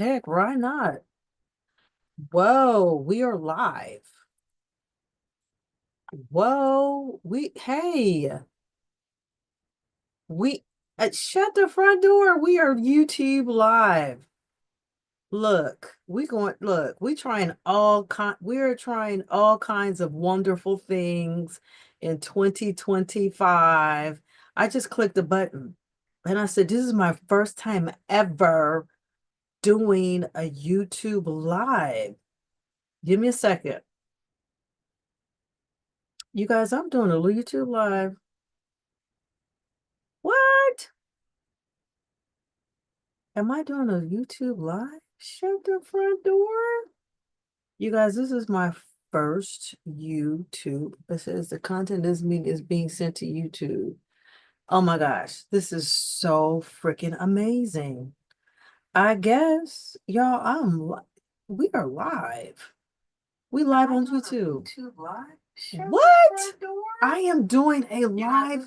heck? Why not? Whoa, we are live. Whoa, we, shut the front door. We are YouTube live. We're trying all kinds of wonderful things in 2025. I just clicked the button and I said, this is my first time ever doing a YouTube live. Give me a second. You guys, I'm doing a YouTube live. What? Am I doing a YouTube live? Shut the front door. You guys, this is my first YouTube. It says the content is being sent to YouTube. Oh my gosh, this is so freaking amazing. I guess, y'all, we are live. We live on YouTube. YouTube live? What? I am doing a live.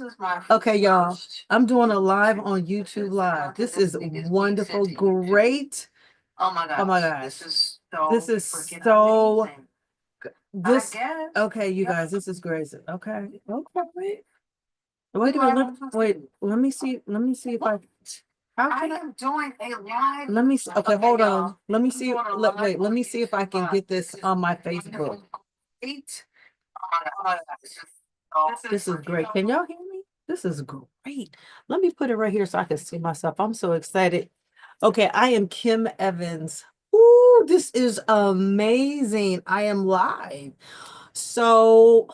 Okay, y'all. I'm doing a live on YouTube Live. This is wonderful, great. Oh my gosh. Oh my gosh. This is so this okay, you guys, this is great. Okay. Okay. Wait a minute. Wait, let me see if I how can I am doing a live. Let me see. Okay, hold on. Let me see. Wait, let me see if I can get this on my Facebook. Eight. Oh my God. This is great. Can y'all hear me? This is great. Let me put it right here so I can see myself. I'm so excited. Okay, I am Kim Evans. Ooh, this is amazing. I am live. So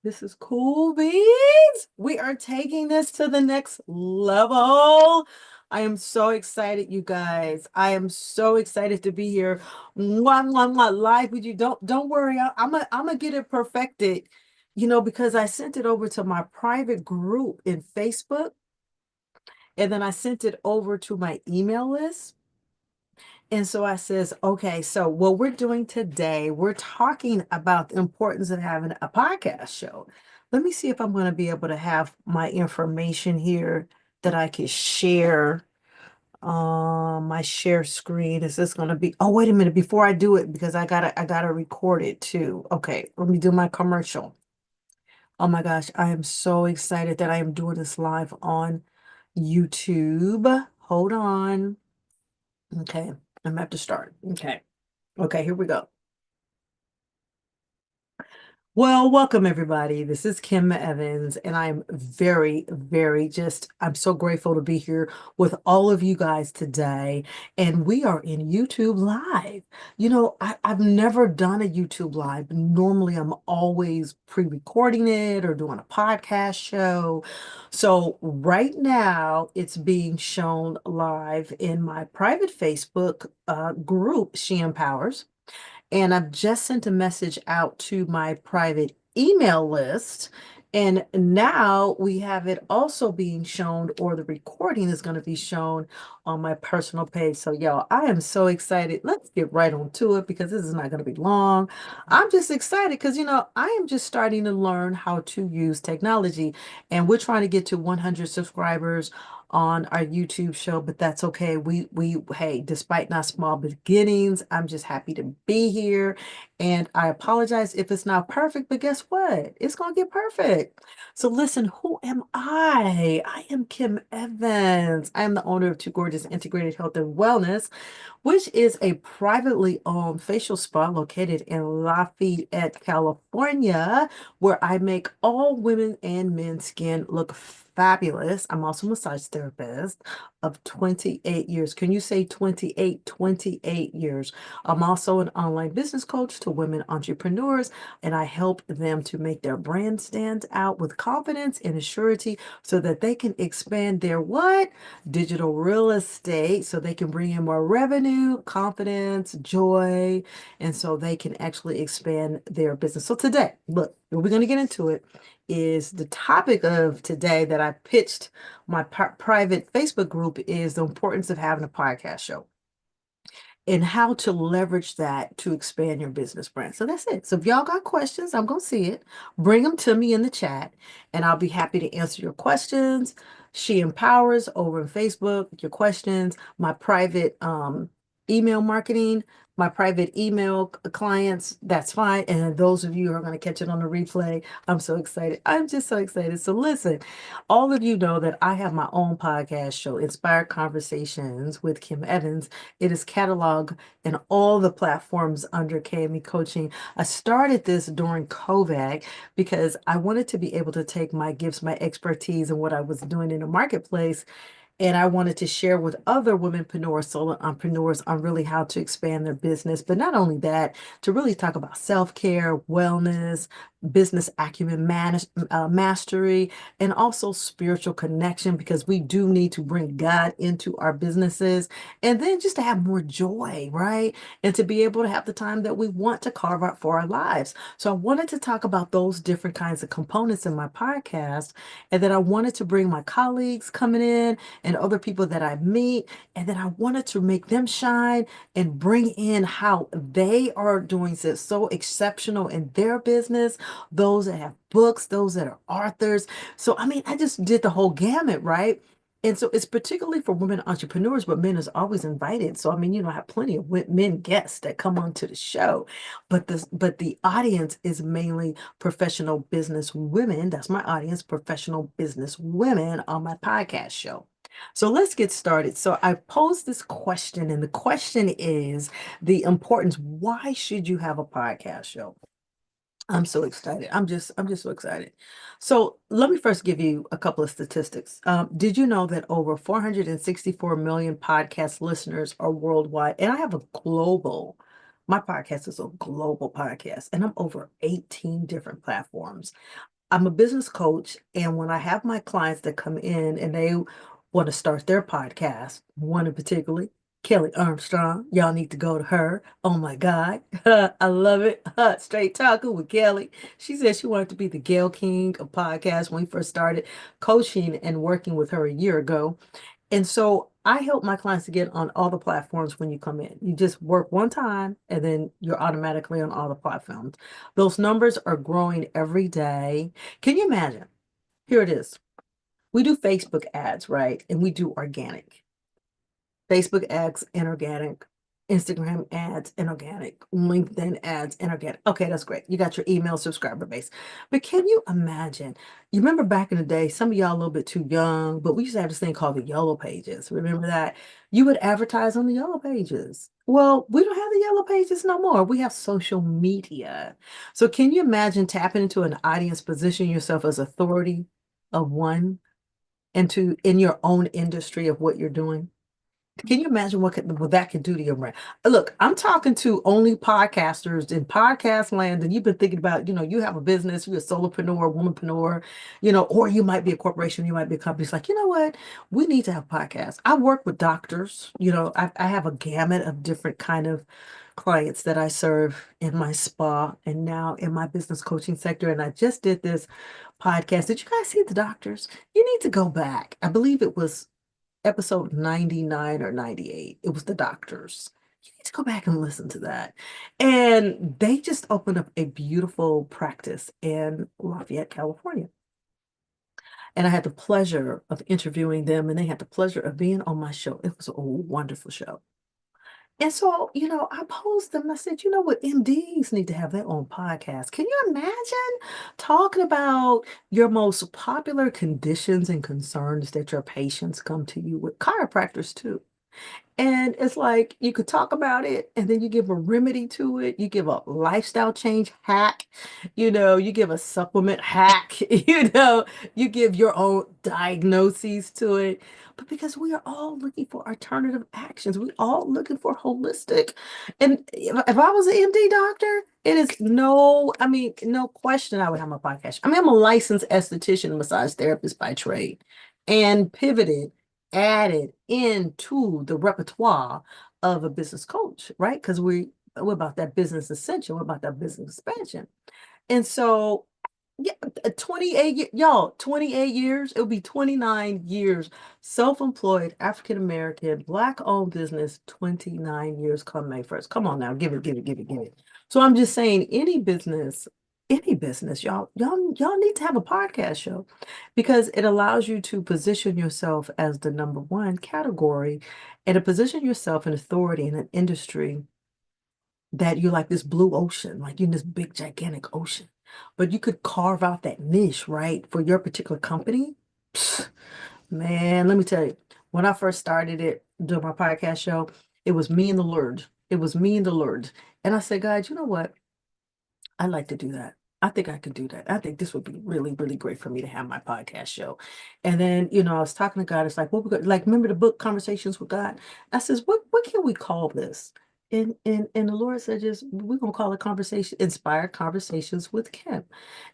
this is cool, beans. We are taking this to the next level. I am so excited, you guys. I am so excited to be here. Live with you. Don't worry. I'm gonna get it perfected, because I sent it over to my private group in Facebook, and then I sent it over to my email list. And so I says, okay, so what we're doing today, we're talking about the importance of having a podcast show. Let me see if I'm going to be able to have my information here that I can share. My share screen. Is this going to be, oh, wait a minute, before I do it, because I gotta record it too. Okay, let me do my commercial. Oh my gosh, I am so excited that I am doing this live on YouTube. Hold on. Okay, I'm gonna have to start. Okay. Okay, here we go. Well, welcome everybody. This is Kim Evans, and I'm I'm so grateful to be here with all of you guys today. And we are in YouTube Live. I've never done a YouTube Live. Normally, I'm always pre-recording it or doing a podcast show. So right now, it's being shown live in my private Facebook group, She Empowers. And I've just sent a message out to my private email list. And now we have it also being shown, or the recording is going to be shown on my personal page. So, y'all, I am so excited. Let's get right on to it because this is not going to be long. I'm just excited because, I am just starting to learn how to use technology. And we're trying to get to 100 subscribers on our YouTube show, but that's okay. Hey, despite not small beginnings, I'm just happy to be here. And I apologize if it's not perfect, but guess what? It's going to get perfect. So listen, who am I? I am Kim Evans. I am the owner of Two Gorgeous Integrated Health and Wellness, which is a privately owned facial spa located in Lafayette, California, where I make all women and men's skin look fabulous. I'm also a massage therapist of 28 years. Can you say 28? 28 years. I'm also an online business coach to women entrepreneurs, and I help them to make their brand stand out with confidence and assurity so that they can expand their what? Digital real estate, so they can bring in more revenue, confidence, joy, and so they can actually expand their business. So today, look, we're going to get into it is the topic of today that I pitched my private Facebook group is the importance of having a podcast show and how to leverage that to expand your business brand. So that's it. So if y'all got questions, I'm going to see it. Bring them to me in the chat and I'll be happy to answer your questions. She Empowers over on Facebook, your questions, my private email marketing, my private email clients, that's fine. And those of you who are going to catch it on the replay, I'm so excited. I'm just so excited. So listen, all of you know that I have my own podcast show, Inspired Conversations with Kim Evans. It is cataloged in all the platforms under KME Coaching. I started this during COVID because I wanted to be able to take my gifts, my expertise, and what I was doing in the marketplace, and I wanted to share with other womenpreneurs, solo entrepreneurs on really how to expand their business. But not only that, to really talk about self-care, wellness, business acumen, mastery, and also spiritual connection, because we do need to bring God into our businesses. And then just to have more joy, right? And to be able to have the time that we want to carve out for our lives. So I wanted to talk about those different kinds of components in my podcast. And then I wanted to bring my colleagues coming in and other people that I meet. And then I wanted to make them shine and bring in how they are doing so exceptional in their business, those that have books, those that are authors. So, I mean, I just did the whole gamut, right? And so it's particularly for women entrepreneurs, but men is always invited. So, I mean, I have plenty of men guests that come onto the show, but the audience is mainly professional business women. That's my audience, professional business women on my podcast show. So let's get started. So I posed this question, and the question is the importance. Why should you have a podcast show? I'm so excited. I'm just so excited. So let me first give you a couple of statistics. Did you know that over 464 million podcast listeners are worldwide? And I have my podcast is a global podcast, and I'm over 18 different platforms. I'm a business coach, and when I have my clients that come in and they want to start their podcast, one in particularly, Kelly Armstrong, y'all need to go to her. Oh my God, I love it. Straight talking with Kelly. She said she wanted to be the Gail King of podcasts when we first started coaching and working with her a year ago. And so I help my clients to get on all the platforms when you come in. You just work one time and then you're automatically on all the platforms. Those numbers are growing every day. Can you imagine? Here it is. We do Facebook ads, right? And we do organic. Facebook ads and organic, Instagram ads and organic, LinkedIn ads and organic. Okay, that's great. You got your email subscriber base. But can you imagine? You remember back in the day, some of y'all a little bit too young, but we used to have this thing called the yellow pages. Remember that? You would advertise on the yellow pages. Well, we don't have the yellow pages no more. We have social media. So can you imagine tapping into an audience, position yourself as authority of one and to in your own industry of what you're doing? Can you imagine what that could do to your brand? Look, I'm talking to only podcasters in podcast land, and you've been thinking about, you have a business, you're a solopreneur, womanpreneur, or you might be a corporation, you might be a company. It's like, you know what? We need to have podcasts. I work with doctors, I have a gamut of different kind of clients that I serve in my spa and now in my business coaching sector. And I just did this podcast. Did you guys see the doctors? You need to go back. I believe it was episode 99 or 98. It was the doctors. You need to go back and listen to that. And they just opened up a beautiful practice in Lafayette, California. And I had the pleasure of interviewing them, and they had the pleasure of being on my show. It was a wonderful show. And so, I posed them. I said, you know what? MDs need to have their own podcast. Can you imagine talking about your most popular conditions and concerns that your patients come to you with? Chiropractors, too. And it's like you could talk about it and then you give a remedy to it. You give a lifestyle change hack, you give a supplement hack, you give your own diagnoses to it. But because we are all looking for alternative actions, we all looking for holistic. And if I was an MD doctor, it is no question I would have my podcast. I mean, I'm a licensed esthetician and massage therapist by trade and pivoted added into the repertoire of a business coach, right? Because we're about that business ascension, we're about that business expansion. And so, yeah, 28 years, it'll be 29 years, self-employed, African American, Black-owned business, 29 years come May 1st. Come on now, give it, give it, give it, give it. So I'm just saying, any business any business, y'all need to have a podcast show because it allows you to position yourself as the number one category and to position yourself in authority in an industry that you're like this blue ocean, like you're in this big gigantic ocean. But you could carve out that niche, right, for your particular company. Psst, man, let me tell you, when I first started it, doing my podcast show, it was me and the Lord. It was me and the Lord. And I said, guys, you know what? I'd like to do that. I think I could do that. I think this would be really, really great for me to have my podcast show. And then, I was talking to God. It's like, what we got, like, remember the book Conversations with God? I says, what can we call this? And the Lord said, just we're gonna call it Inspired Conversations with Kim.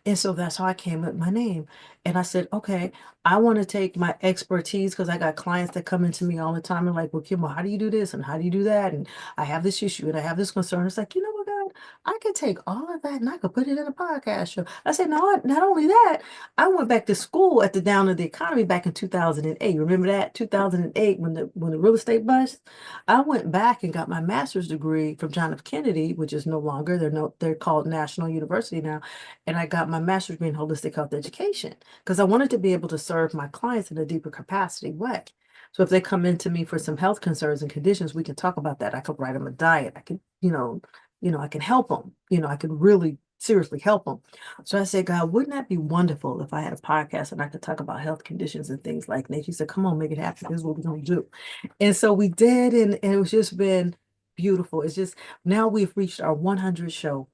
And so that's how I came up with my name. And I said, okay, I want to take my expertise because I got clients that come into me all the time and like, well, Kim, well, how do you do this and how do you do that? And I have this issue and I have this concern. It's like, you know what, God? I could take all of that and I could put it in a podcast show. I said, no, not only that, I went back to school at the down of the economy back in 2008. Remember that 2008 when the real estate bust? I went back and got my master's degree from John F. Kennedy, which is no longer, they're called National University now. And I got my master's degree in holistic health education because I wanted to be able to serve my clients in a deeper capacity way. So if they come into me for some health concerns and conditions, we can talk about that. I could write them a diet. I could, I can help them. I could really seriously help them. So I said, God, wouldn't that be wonderful if I had a podcast and I could talk about health conditions and things like that? He said, come on, make it happen. This is what we're going to do. And so we did, and it's just been beautiful. It's just now we've reached our 100 show.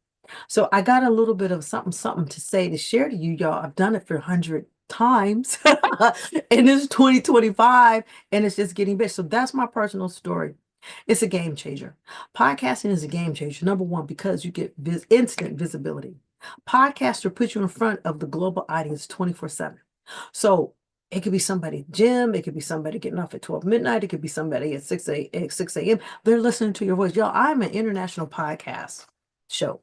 So I got a little bit of something to say to share to you, y'all. I've done it for 100 times and it's 2025 and it's just getting big. So that's my personal story. It's a game changer. Podcasting is a game changer. Number one, because you get instant visibility. Podcaster puts you in front of the global audience 24/7. So it could be somebody at gym, it could be somebody getting off at 12 midnight, it could be somebody at 6 a.m. They're listening to your voice. Y'all, I'm an international podcast show.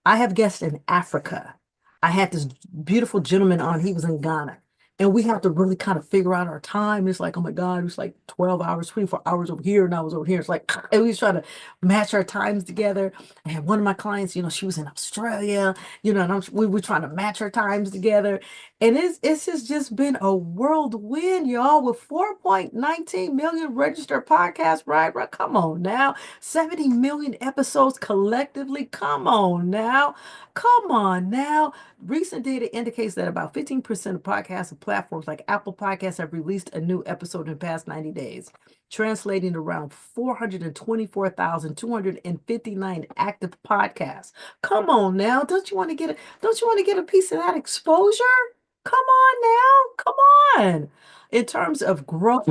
I have guests in Africa. I had this beautiful gentleman on, he was in Ghana. And we have to really kind of figure out our time. It's like, oh my God, it was like 12 hours, 24 hours over here, and I was over here. It's like, and we was trying to match our times together. I had one of my clients, she was in Australia, and we were trying to match our times together. And it's just been a whirlwind, y'all, with 4.19 million registered podcasts, right? Come on now. 70 million episodes collectively. Come on now. Come on now. Recent data indicates that about 15% of podcasts and platforms like Apple Podcasts have released a new episode in the past 90 days, translating to around 424,259 active podcasts. Come on now. Don't you want to get a piece of that exposure? Come on now. Come on. In terms of growth,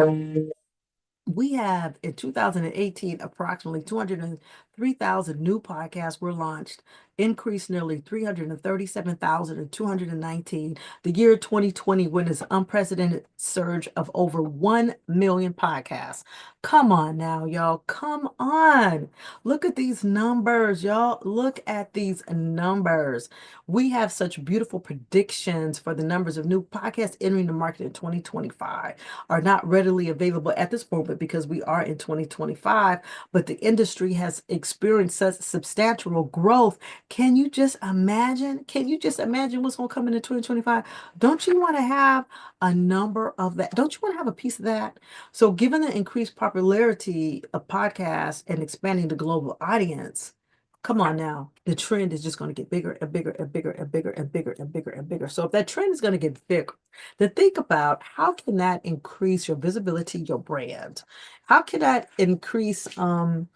we have in 2018 approximately 203,000 new podcasts were launched, increased nearly 337,219. The year 2020 witnessed an unprecedented surge of over 1 million podcasts. Come on now, y'all. Come on. Look at these numbers, y'all. Look at these numbers. We have such beautiful predictions for the numbers of new podcasts entering the market in 2025 are not readily available at this moment because we are in 2025, but the industry has experienced such substantial growth. Can you just imagine? Can you just imagine what's going to come into 2025? Don't you want to have a number of that? Don't you want to have a piece of that? So, given the increased popularity of podcasts and expanding the global audience, come on now. The trend is just going to get bigger and bigger and bigger and bigger and bigger and bigger and bigger. So if that trend is going to get bigger, then think about how can that increase your visibility, your brand? How can that increase the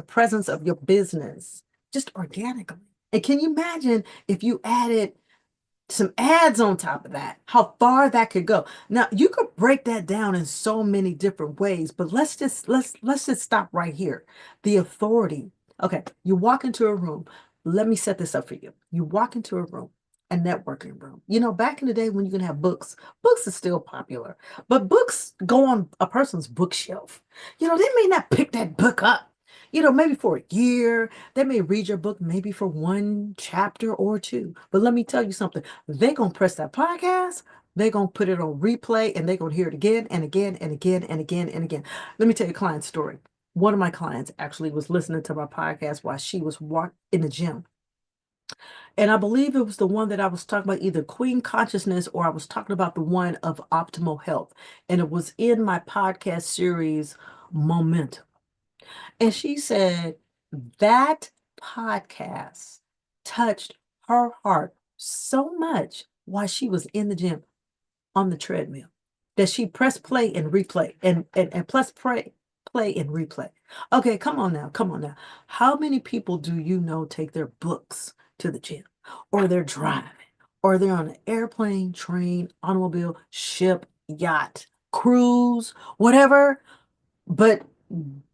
presence of your business just organically? And can you imagine if you added some ads on top of that, how far that could go? Now you could break that down in so many different ways, but let's just stop right here. The authority. Okay, you walk into a room. Let me set this up for you. You walk into a room, a networking room. Back in the day when you can have books are still popular, but books go on a person's bookshelf. They may not pick that book up. Maybe for a year, they may read your book maybe for one chapter or two. But let me tell you something. They're going to press that podcast. They're going to put it on replay and they're going to hear it again and again and again and again and again. Let me tell you a client story. One of my clients actually was listening to my podcast while she was walking in the gym. And I believe it was the one that I was talking about, either Queen Consciousness or I was talking about the one of optimal health. And it was in my podcast series, Momentum. And she said that podcast touched her heart so much while she was in the gym on the treadmill that she pressed play and replay and plus play and replay. Okay, come on now, come on now. How many people do you know take their books to the gym, or they're driving, or they're on an airplane, train, automobile, ship, yacht, cruise, whatever, but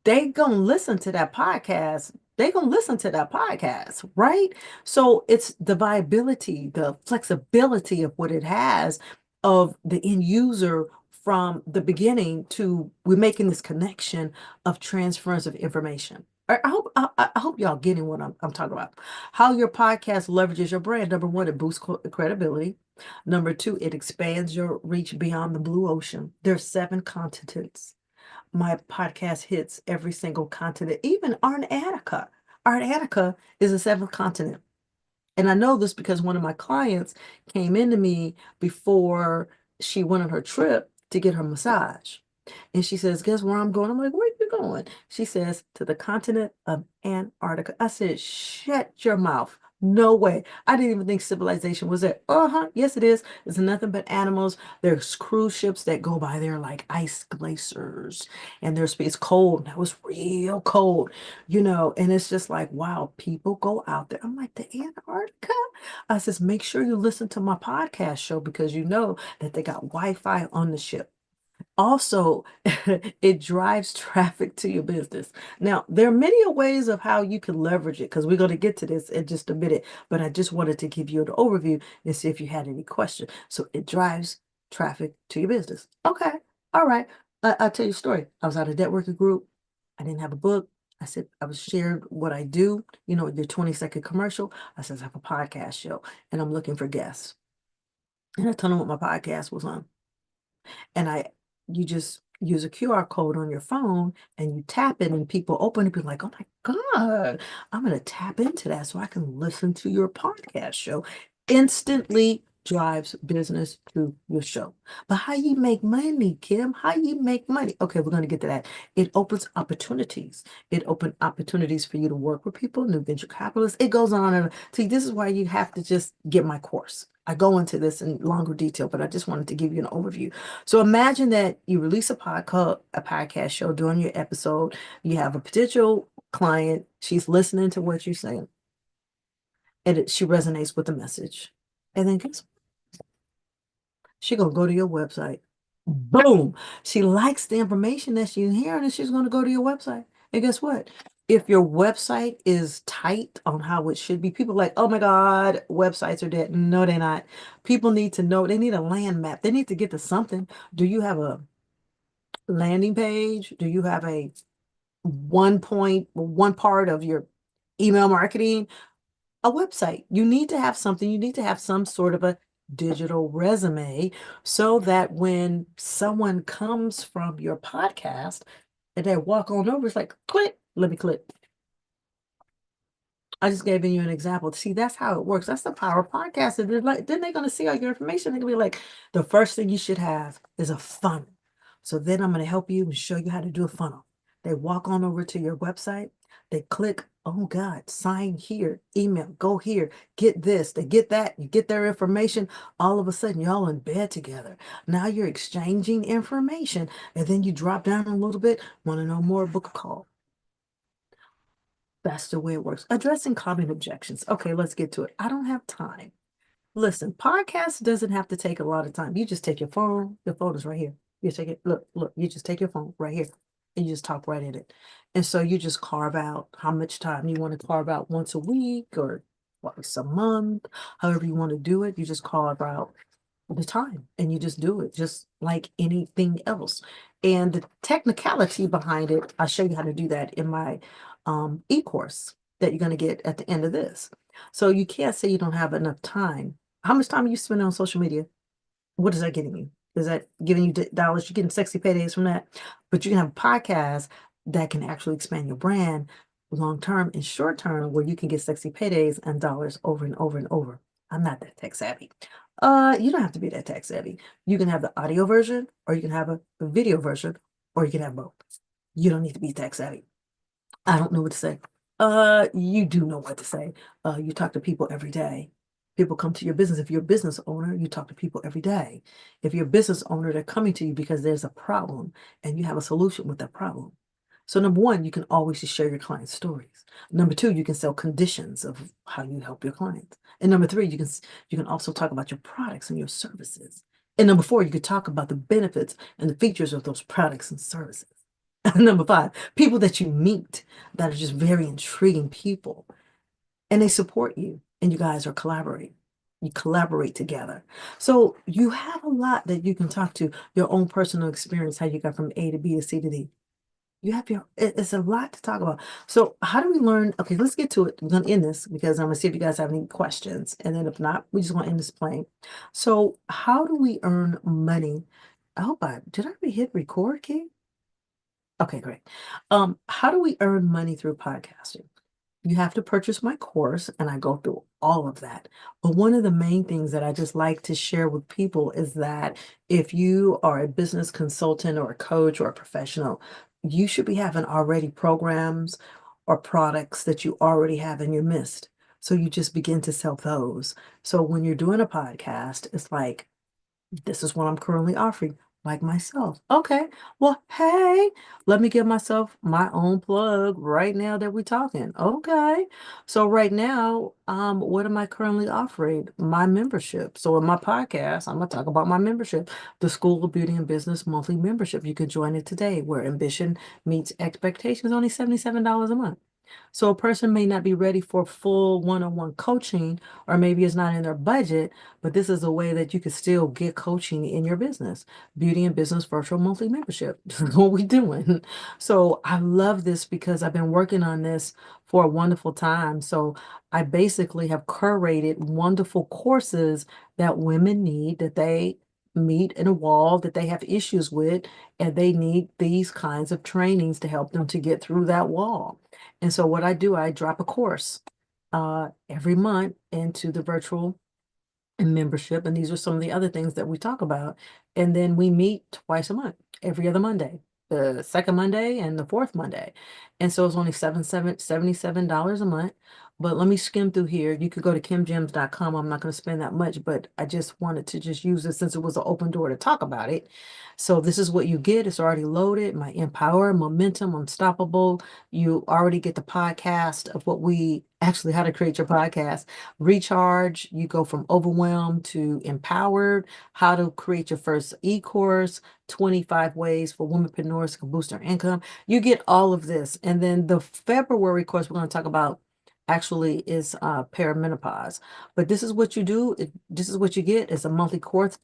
they gonna listen to that podcast. They gonna listen to that podcast, right? So it's the viability, the flexibility of what it has of the end user from the beginning to we're making this connection of transference of information. I hope y'all getting what I'm talking about. How your podcast leverages your brand. Number one, it boosts credibility. Number two, it expands your reach beyond the blue ocean. There's 7 continents. My podcast hits every single continent, even Antarctica. Antarctica is a 7th continent. And I know this because one of my clients came into me before she went on her trip to get her massage. And she says, guess where I'm going? I'm like, where are you going? She says, to the continent of Antarctica. I said, shut your mouth. No way. I didn't even think civilization was there. Uh-huh. Yes, it is. It's nothing but animals. There's cruise ships that go by there like ice glaciers. And it's cold. That was real cold, and it's just like, wow, people go out there. I'm like, the Antarctica? I says, make sure you listen to my podcast show because you know that they got Wi-Fi on the ship. Also, it drives traffic to your business. Now, there are many ways of how you can leverage it because we're going to get to this in just a minute, but I just wanted to give you an overview and see if you had any questions. So it drives traffic to your business. Okay. All right. I'll tell you a story. I was at a networking group. I didn't have a book. I said, I was shared what I do, your 20-second commercial. I said, I have a podcast show and I'm looking for guests. And I told them what my podcast was on. And you just use a QR code on your phone and you tap it and people open it, be like, oh my God, I'm going to tap into that so I can listen to your podcast show. Instantly drives business to your show. But how you make money, Kim? How you make money? Okay, we're going to get to that. It opens opportunities. It opens opportunities for you to work with people, new venture capitalists. It goes on. And see, this is why you have to just get my course. I go into this in longer detail, but I just wanted to give you an overview. So imagine that you release a podcast show during your episode. You have a potential client. She's listening to what you're saying, and she resonates with the message. And then guess what? She gonna go to your website. Boom. She likes the information that she's hearing, and she's gonna go to your website. And guess what? If your website is tight on how it should be, people are like, oh my God, websites are dead. No, they're not. People need to know, they need a land map. They need to get to something. Do you have a landing page? Do you have a one part of your email marketing? A website. You need to have something. You need to have some sort of a digital resume so that when someone comes from your podcast and they walk on over, it's like, click, let me click. I just gave you an example. See, that's how it works. That's the power of podcasting. They're like, then they're going to see all your information. They're going to be like, the first thing you should have is a funnel. So then I'm going to help you and show you how to do a funnel. They walk on over to your website. They click, oh God, sign here, email, go here, get this, they get that, you get their information. All of a sudden, y'all in bed together. Now you're exchanging information. And then you drop down a little bit, want to know more, book a call. That's the way it works. Addressing common objections. Okay, let's get to it. I don't have time. Listen, podcast doesn't have to take a lot of time. You just take your phone. Your phone is right here. You take it. Look, you just take your phone right here and you just talk right in it. And so you just carve out how much time you want to carve out once a week or once a month, however you want to do it. You just carve out the time and you just do it just like anything else. And the technicality behind it, I'll show you how to do that in my eCourse that you're going to get at the end of this. So you can't say you don't have enough time. How much time are you spending on social media? What is that getting you? Is that giving you dollars? You're getting sexy paydays from that. But you can have a podcast that can actually expand your brand long term and short term where you can get sexy paydays and dollars over and over and over. I'm not that tech savvy. You don't have to be that tech savvy. You can have the audio version, or you can have a video version, or you can have both. You don't need to be tech savvy. I don't know what to say. You do know what to say. You talk to people every day. People come to your business. If you're a business owner, you talk to people every day. If you're a business owner, they're coming to you because there's a problem and you have a solution with that problem. So number one, you can always just share your clients' stories. Number two, you can sell conditions of how you help your clients. And number three, you can also talk about your products and your services. And number four, you could talk about the benefits and the features of those products and services. Number five, people that you meet that are just very intriguing people and they support you and you guys are collaborating. You collaborate together. So you have a lot that you can talk to your own personal experience, how you got from A to B to C to D. You have it's a lot to talk about. So how do we learn? Okay, let's get to it. We're gonna end this because I'm gonna see if you guys have any questions. And then if not, we just want to end this plane. So how do we earn money? Did I already hit record, Kate? Okay, great. How do we earn money through podcasting? You have to purchase my course, and I go through all of that. But one of the main things that I just like to share with people is that if you are a business consultant or a coach or a professional, you should be having already programs or products that you already have in your midst. So you just begin to sell those. So when you're doing a podcast, it's like, this is what I'm currently offering, like myself. Okay, well, hey, let me give myself my own plug right now that we're talking. Okay, so right now, what am I currently offering? My membership. So in my podcast, I'm gonna talk about my membership, the School of Beauty and Business monthly membership. You can join it today, where ambition meets expectations, only $77 a month. So a person may not be ready for full one-on-one coaching, or maybe it's not in their budget, but this is a way that you can still get coaching in your business. Beauty and Business Virtual Monthly Membership. This is what we're doing. So I love this because I've been working on this for a wonderful time. So I basically have curated wonderful courses that women need, that they meet in a wall that they have issues with, and they need these kinds of trainings to help them to get through that wall. And so what I do, I drop a course every month into the virtual and membership. And these are some of the other things that we talk about. And then we meet twice a month, every other Monday, the second Monday and the fourth Monday. And so it's only $77 a month. But let me skim through here. You could go to kimgems.com. I'm not going to spend that much, but I just wanted to just use it since it was an open door to talk about it. So this is what you get. It's already loaded. My Empower, Momentum, Unstoppable. You already get the podcast of what we actually, how to create your podcast. Recharge, you go from overwhelmed to empowered, how to create your first e-course, 25 ways for womenpreneurs to boost their income. You get all of this. And then the February course we're going to talk about actually is perimenopause. But this is what you do. This is what you get. It's a monthly course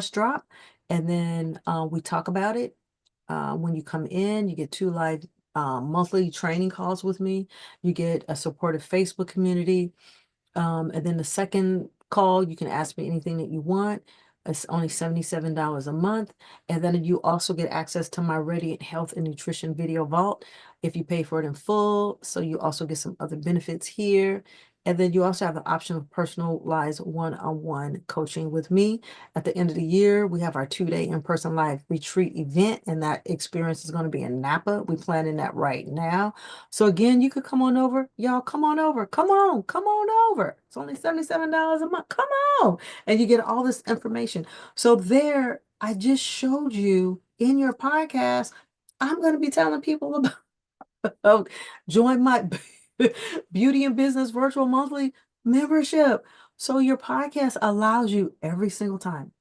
drop. And then we talk about it. When you come in, you get two live monthly training calls with me. You get a supportive Facebook community. And then the second call, you can ask me anything that you want. It's only $77 a month. And then you also get access to my Radiant Health and Nutrition Video Vault if you pay for it in full. So you also get some other benefits here. And then you also have the option of personalized one-on-one coaching with me. At the end of the year, we have our 2-day in-person live retreat event, and that experience is going to be in Napa. We're planning that right now. So again, you could come on over. Y'all, come on over. Come on over. It's only $77 a month. Come on. And you get all this information. So there, I just showed you in your podcast, I'm going to be telling people about oh, join my Beauty and Business Virtual Monthly membership. So your podcast allows you every single time,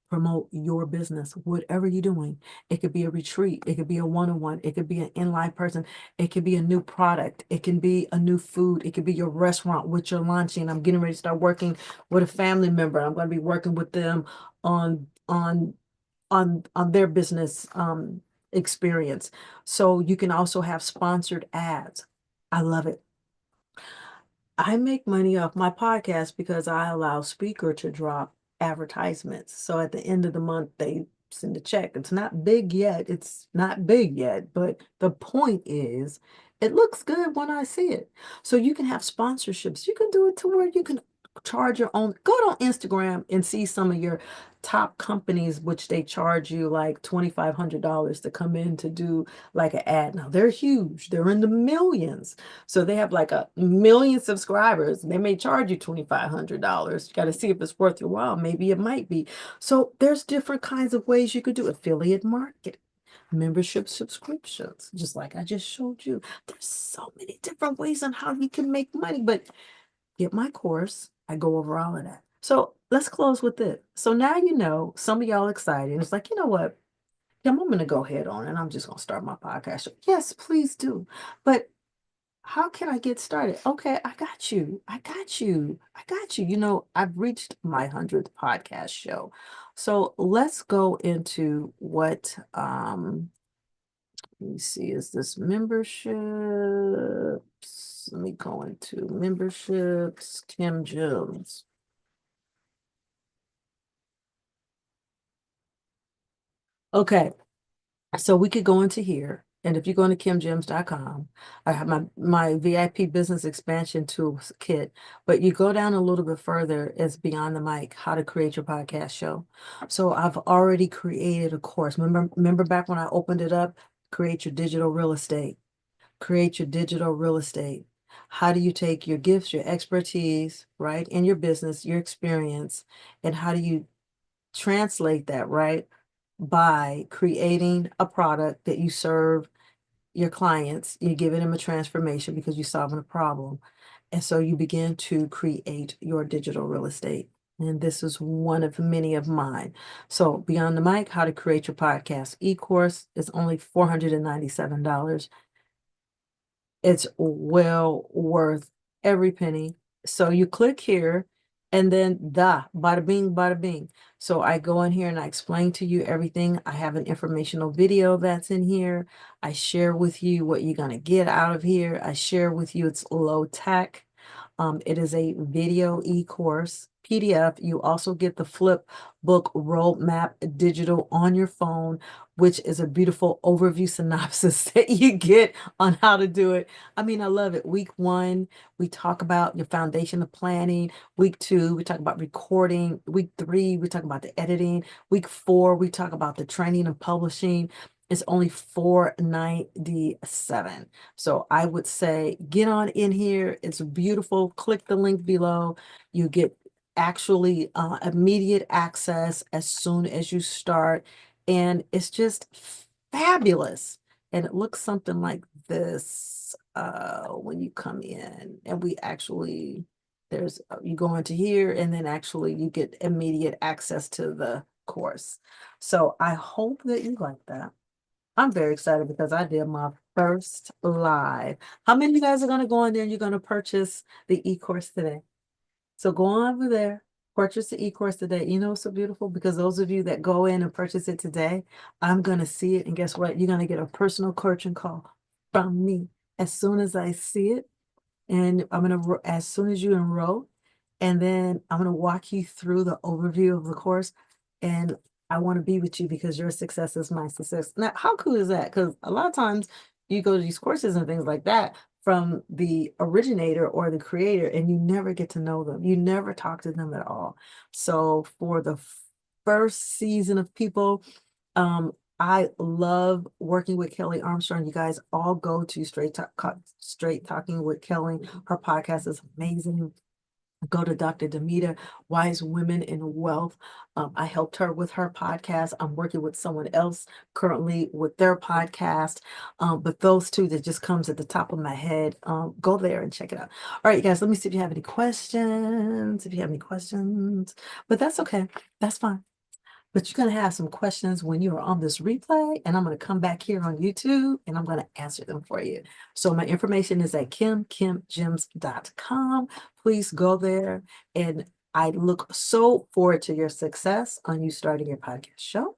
promote your business, whatever you're doing. It could be a retreat, it could be a one-on-one, it could be an in-life person, it could be a new product, it can be a new food, it could be your restaurant, which you're launching. I'm getting ready to start working with a family member. I'm going to be working with them on their business experience. So you can also have sponsored ads. I love it. I make money off my podcast because I allow speaker to drop advertisements. So at the end of the month, send a check. It's not big yet. It's not big yet, but the point is, it looks good when I see it. So you can have sponsorships. You can do it to where you can charge your own. Go on Instagram and see some of your top companies, which they charge you like $2,500 to come in to do like an ad. Now they're huge. They're in the millions. So they have like 1 million subscribers. They may charge you $2,500. You got to see if it's worth your while. Maybe it might be. So there's different kinds of ways you could do affiliate marketing, membership subscriptions, just like I just showed you. There's so many different ways on how you can make money, but get my course. I go over all of that. So let's close with this. So now you know, some of y'all excited. It's like, you know what? Kim, I'm going to go ahead on and I'm just going to start my podcast show. Yes, please do. But how can I get started? Okay, I got you. I got you. I got you. You know, I've reached my 100th podcast show. So let's go into what let me see, is this memberships? Let me go into memberships, Kim Jones. Okay, so we could go into here. And if you go into kimgems.com, I have my VIP business expansion tools kit. But you go down a little bit further, it's Beyond the Mic, how to create your podcast show. So I've already created a course. Remember back when I opened it up, create your digital real estate. Create your digital real estate. How do you take your gifts, your expertise, right, in your business, your experience, and how do you translate that, right, by creating a product that you serve your clients? You're giving them a transformation because you're solving a problem. And so you begin to create your digital real estate. And this is one of many of mine. So Beyond the Mic, how to create your podcast eCourse is only $497. It's well worth every penny. So you click here and then bada bing, bada bing. So I go in here and I explain to you everything. I have an informational video that's in here. I share with you what you're going to get out of here. I share with you it's low tech. It is a video e-course PDF. You also get the flip book roadmap digital on your phone, which is a beautiful overview synopsis that you get on how to do it. I mean, I love it. Week 1, we talk about your foundation of planning. Week 2, we talk about recording. Week 3, we talk about the editing. Week 4, we talk about the training and publishing. It's only $497. So I would say get on in here. It's beautiful. Click the link below. You get actually immediate access as soon as you start. And it's just fabulous. And it looks something like this when you come in. And we actually, there's, you go into here and then actually you get immediate access to the course. So I hope that you like that. I'm very excited because I did my first live. How many of you guys are going to go in there and you're going to purchase the e-course today? So go on over there, purchase the e-course today. You know, it's so beautiful because those of you that go in and purchase it today, I'm going to see it. And guess what? You're going to get a personal coaching call from me as soon as I see it. And I'm going to, as soon as you enroll, and then I'm going to walk you through the overview of the course. And I want to be with you because your success is my success. Now, how cool is that? Because a lot of times you go to these courses and things like that from the originator or the creator, and you never get to know them. You never talk to them at all. So for the first season of people, I love working with Kelly Armstrong. You guys all go to Straight Talking with Kelly. Her podcast is amazing. Go to Dr. Demita, Wise Women in Wealth. I helped her with her podcast. I'm working with someone else currently with their podcast. But those two that just comes at the top of my head, go there and check it out. All right, you guys, let me see if you have any questions. If you have any questions, but that's okay. That's fine. But you're going to have some questions when you are on this replay, and I'm going to come back here on YouTube and I'm going to answer them for you. So my information is at kimgems.com. Please go there, and I look so forward to your success on you starting your podcast show.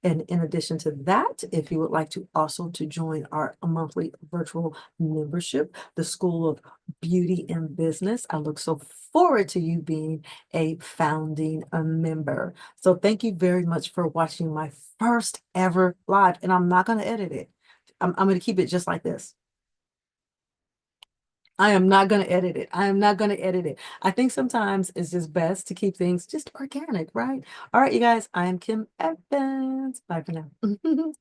And in addition to that, if you would like to also to join our monthly virtual membership, the School of beauty and business. I look so forward to you being a founding member. So thank you very much for watching my first ever live, and I'm not going to edit it. I'm going to keep it just like this. I am not going to edit it. I am not going to edit it. I think sometimes it's just best to keep things just organic, right? All right, you guys, I am Kim Evans. Bye for now.